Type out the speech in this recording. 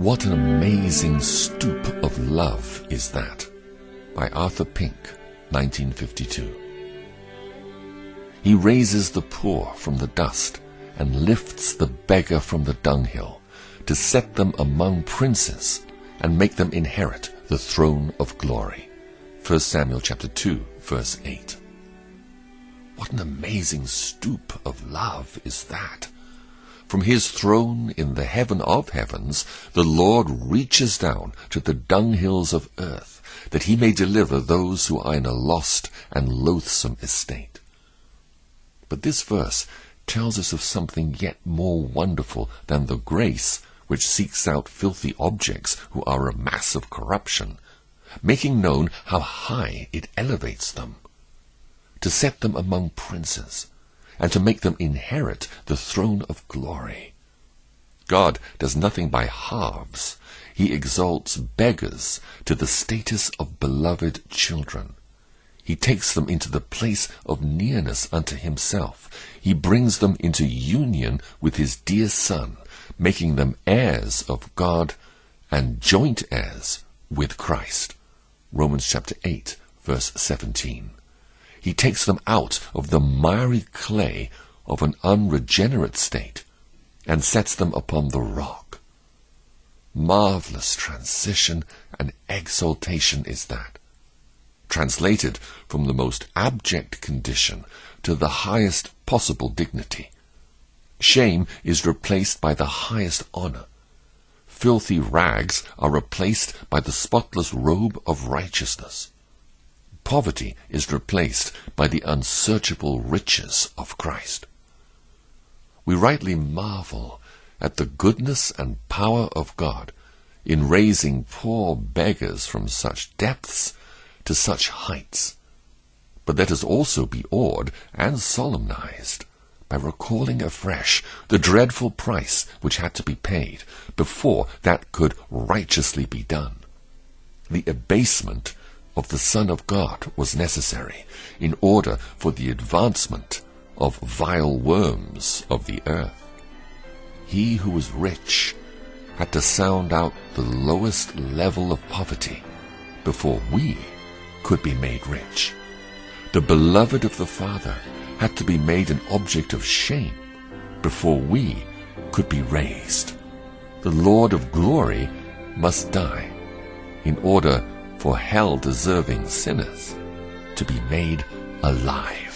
What an amazing stoop of love is that? By Arthur Pink, 1952. He raises the poor from the dust and lifts the beggar from the dunghill to set them among princes and make them inherit the throne of glory. 1 Samuel chapter 2, verse 8. What an amazing stoop of love is that? From his throne in the heaven of heavens, the Lord reaches down to the dunghills of earth, that he may deliver those who are in a lost and loathsome estate. But this verse tells us of something yet more wonderful than the grace which seeks out filthy objects who are a mass of corruption, making known how high it elevates them, to set them among princes, and to make them inherit the throne of glory. God does nothing by halves. He exalts beggars to the status of beloved children. He takes them into the place of nearness unto himself. He brings them into union with his dear Son, making them heirs of God and joint heirs with Christ. Romans chapter 8, verse 17. He takes them out of the miry clay of an unregenerate state and sets them upon the rock. Marvelous transition and exaltation is that. Translated from the most abject condition to the highest possible dignity. Shame is replaced by the highest honor. Filthy rags are replaced by the spotless robe of righteousness. Poverty is replaced by the unsearchable riches of Christ. We rightly marvel at the goodness and power of God in raising poor beggars from such depths to such heights. But let us also be awed and solemnized by recalling afresh the dreadful price which had to be paid before that could righteously be done. The abasement of the Son of God was necessary in order for the advancement of vile worms of the earth. He who was rich had to sound out the lowest level of poverty before we could be made rich. The beloved of the Father had to be made an object of shame before we could be raised. The Lord of glory must die in order for hell-deserving sinners to be made alive.